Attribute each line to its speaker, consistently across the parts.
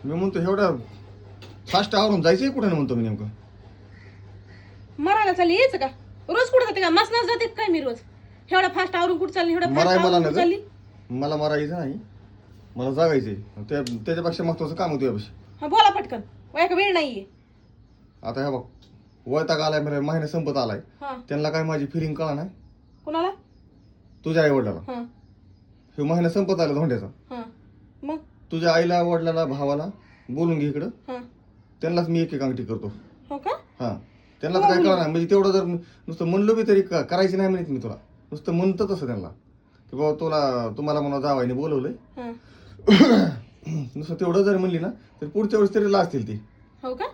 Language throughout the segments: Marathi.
Speaker 1: मी म्हणतो एवढा फास्ट आवरून जायचंय कुठे ना म्हणतो मी नेमकं.
Speaker 2: मरायला चालली यायचं का? रोज कुठं जाते का? मसनाच जाते काय मी रोज? एवढा फास्ट आवरून कुठं चालली? एवढा
Speaker 1: मराय
Speaker 2: फास्ट
Speaker 1: मला
Speaker 2: आवरून कुठं चालली?
Speaker 1: मला मरायचं नाही, मला जागायचंय. त्याच्यापेक्षा महत्वाचं काम होतं यापेक्षा.
Speaker 2: हा बोला पटकन, का वेळ नाहीये.
Speaker 1: आता ह्या बघ, वैताग आलाय, मला महिना संपत आलाय.
Speaker 2: हा
Speaker 1: त्यांना काय माझी फिलिंग कळा नाही.
Speaker 2: कुणाला?
Speaker 1: तुझ्या आई वडिलाला.
Speaker 2: हा
Speaker 1: हे महिना संपत आला धोंड्याचा.
Speaker 2: हा मग
Speaker 1: तुझ्या आईला वडिलाला भावाला बोलून घे इकडं.
Speaker 2: हा
Speaker 1: त्यांनाच मी एक एक अंगठी करतो.
Speaker 2: हो का?
Speaker 1: हा त्यांना तर काय कळणार नाही. म्हणजे तेवढं जर नुसतं म्हणलो बी तरी करायचं नाही म्हणत मी तुला. नुसतं म्हणतं तसं त्यांना की बाबा तुम्हाला म्हणून जावायने बोलवलंय.
Speaker 2: हा
Speaker 1: नुसतं तेवढं जर म्हणली ना तर पुढच्या वेळेस तरी लाजतील ती.
Speaker 2: हो का?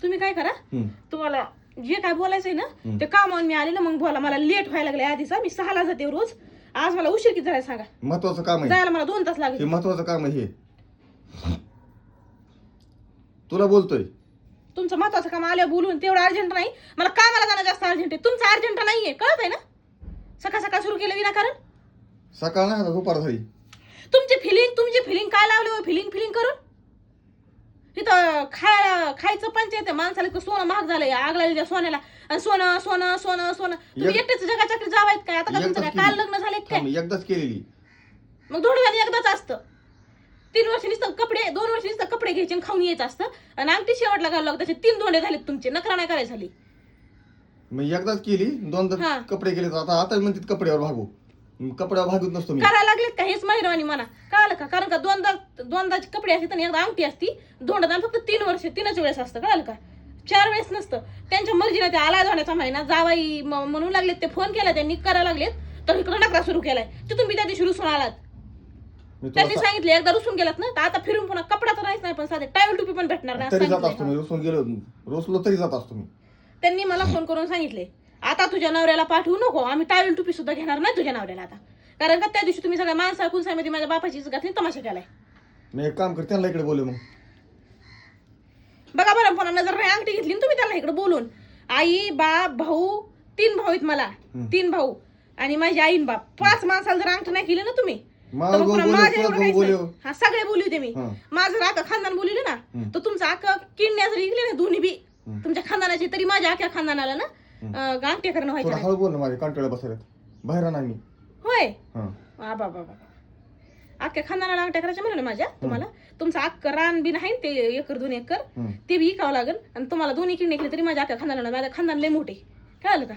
Speaker 2: तुम्ही काय करा, तुम्हाला जे काय बोलायचंय ना
Speaker 1: हम्म.
Speaker 2: ते कामावून मी आले ना मग बोला. मला लेट व्हायला लागले आधीचा. मी 6ला जाते रोज. आज मला उशीर किती झाला सांगा?
Speaker 1: महत्वाचं काम आहे
Speaker 2: जायला मला 2 तास
Speaker 1: हे,
Speaker 2: लागले.
Speaker 1: महत्वाचं काम आहे हे. तुला बोलतोय
Speaker 2: तुमचं महत्वाचं काम आलं बोलून तेवढं अर्जंट नाही. मला कामाला जाणं जास्त अर्जंट आहे. तुमचं अर्जंट नाहीये, कळत आहे ना? सकाळ सकाळ सुरू केलं विनाकारण.
Speaker 1: सकाळ नाही आता दुपार झाली.
Speaker 2: तुमची फिलिंग काय लावले? फिलिंग करून तिथं खायचं पंचायत आहे. माणसाला इतकं सोनं महाग झालंय. आग लागली त्या सोन्याला. आणि सोनं सोनं सोनं सोनं तुम्ही एकटेच जगाच्या जावायत काय? आता का तुमचं काय काल लग्न झाले काय?
Speaker 1: एकदाच केलेली.
Speaker 2: मग धोंडवानी एकदाच असतं. 3 वर्ष नुसतं कपडे, 2 वर्ष नुसतं कपडे घ्यायचे आणि खाऊन यायचं असतं. आणि अंगठी शेवटला घालू लागतं. त्याचे 3 धोंडे झालेत तुमचे. नकरा नाही करायची झाली.
Speaker 1: मग एकदाच केली, दोनदा
Speaker 2: हा.
Speaker 1: कपडे केले. आता म्हणतात कपड्यावर भागू. कपड्यावर भागत नसतो मी.
Speaker 2: करायला लागलेत का? हेच महिरवानी म्हणा. कळालं का? कारण का दोनदाची कपडे असतात आणि एकदा अंगठी असती. धोंडादान फक्त 3 वेळेस असतं. कळालं का? 4 वेळेस नसतं. त्यांच्या मर्जीने ते आला धोण्याचा महिना जावाई म्हणू लागलेत. ते फोन केला त्यांनी, करायला लागलेत. तर इकडं नकरा सुरू केलाय. तिथून मी त्या दिवशी रुसून आलात. त्यांनी सांगितलं एकदा रुसून गेलात ना तर आता फिरून पुन्हा कपडा तर नाहीच नाही पण साधे टावेल टोपी पण भेटणार नाही
Speaker 1: तरी जात असतो मी. रुसून गेलो रोसलो तरी जात असतो मी.
Speaker 2: त्यांनी मला फोन करून सांगितले आता तुझ्या नवऱ्याला पाठवू नको. आम्ही टावेल टोपी सुद्धा घेणार नाही तुझ्या नवऱ्याला आता. कारण का त्या दिवशी तुम्ही सगळ्या माणसा कुणसामध्ये माझ्या बापाची घातली तमाशा केलाय.
Speaker 1: मी एक काम कर, त्यांना इकडे बोलू. मग
Speaker 2: बघा बरं, पुन्हा नजर नाही अंगठी घेतली तुम्ही त्यांना इकडे बोलून. आई बाप भाऊ 3 भाऊ आहेत मला. 3 भाऊ आणि माझी आईन बाप. 5 माणसाला जर अंगठी नाही केली ना तुम्ही
Speaker 1: मला दोन बोलव.
Speaker 2: हा सगळे बोलू ते मी. माझं जर अख्खा खानदान बोलले ना तर तुमचं अख्खा किडण्या जर निघले ना दोन्ही बी तुमच्या खानदानाची तरी माझ्या अख्ख्या खानदानाला ना अंगठ्या करणं व्हायचं.
Speaker 1: हळू बोल ना, माझ्या कंटाळ्या बसायला बाहेर नाही मी.
Speaker 2: होय बाबा अख्ख्या खानदानाला अंगठ्या करायच्या म्हणलं माझ्या तुम्हाला. तुमचं अख्खं रान बी नाही ते 1-2 एकर ते बी विकावं लागेल. आणि तुम्हाला 2 किडनी निघले तरी माझ्या अख्ख्या खानदानाला. माझ्या खानदान लय मोठे. कळालं का?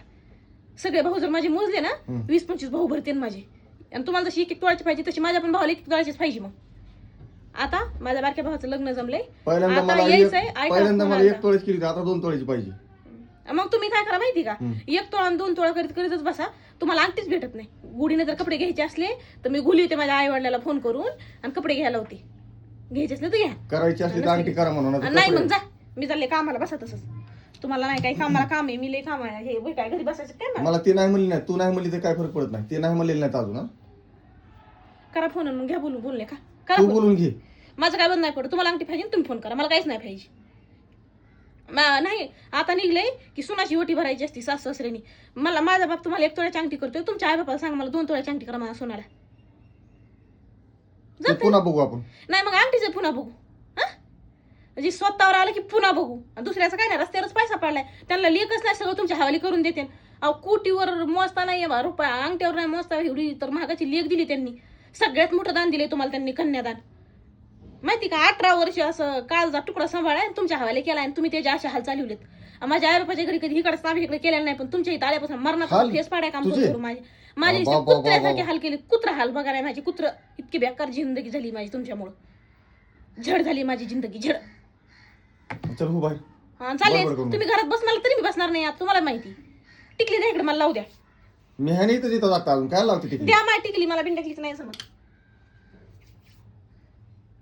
Speaker 2: सगळे भाऊ जर माझे मोजले ना 20-25 भाऊ भरते माझे. आणि तुम्हाला जशी 1-1 तोळ्याची पाहिजे तशी माझ्या पण भावाला 1 तोळ्याचीच पाहिजे. मग आता माझ्या बारक्या भावाचं लग्न जमलंय.
Speaker 1: पहिल्यांदा मला 1 तोळ्याची केली, आता 2 तोळ्याची पाहिजे.
Speaker 2: मग तुम्ही काय करा माहिती का? 1 तोळा आणि 2 तोळा करीतच बसा. तुम्हाला अंगठीच भेटत नाही. गुढीने जर कपडे घ्यायचे असले तर मी गुली होते माझ्या आई वडिलाला फोन करून आणि कपडे घ्यायला होते. घ्यायचे असले तर घ्या,
Speaker 1: करायची असली तर अंगठी करा म्हणून.
Speaker 2: नाही मग जा. मी चालले कामाला बसा तसंच. तुम्हाला नाही काही कामाला काम आहे. मी लय काम आहे. हे काय घरी बसायचं काय?
Speaker 1: मला ते नाही म्हणली नाही, तू नाही म्हणली तर काय फरक पडत नाही. ते नाही म्हणलेलं नाही अजून.
Speaker 2: करा फोन मग घ्या बोलले का? करा
Speaker 1: तू बोलून घे.
Speaker 2: माझं काय बंद नाही पडत. तुम्हाला अंगठी पाहिजे तुम्ही फोन करा. मला काहीच नाही पाहिजे. नाही आता निघलंय की सुनाची ओटी भरायची असती सासू सासऱ्यांनी. मला माझा बाप तुम्हाला 1 तोळ्याची अंगठी करतोय. तुमच्या आई बापाला सांगा मला 2 तोळ्याची अंगठी करा माझ्या सोनाला.
Speaker 1: पुन्हा बघू आपण.
Speaker 2: नाही मग अंगठीचं पुन्हा बघू. म्हणजे स्वतःवर आलं की पुन्हा बघू. दुसऱ्याचं काय नाही. रस्त्यावरच पैसा पडलाय. त्यांना लेखच नाही सगळं तुमच्या हवाली करून देते. अहो कोटीवर मोजता नाही रुपया अंगठ्यावर नाही मोजता. एवढी तर महागाची लेख दिली त्यांनी. सगळ्यात मोठं दान दिले तुम्हाला त्यांनी, कन्यादान. माहिती का? 18 वर्ष असं काळजा तुकडा सांभाळाय तुमच्या हवाले केलाय आणि तुम्ही त्याच्या अशा हाल चालवलेत. माझ्या आई बापाच्या घरी कधी इकडे नाव इकडे केलेलं नाही पण तुमच्या इथं आल्यापासून मरणाचा फेस पाडाय काम करू माझे कुत्र्यासारखे हाल केले. कुत्रा हाल बघायला माझी. कुत्र इतकी बेकार जिंदगी झाली माझी तुमच्यामुळं. झड झाली माझी जिंदगी झड.
Speaker 1: चल हो बाय.
Speaker 2: हा चालेल. तुम्ही घरात बसणार तरी मी बसणार नाही. आता तुम्हाला माहिती. टिकली द्या इकडे मला लावू द्या.
Speaker 1: मी ह्याने इथं अजून काय लावते टिकली?
Speaker 2: द्या माय टिकली. मला बिन टिकलीच नाही समज.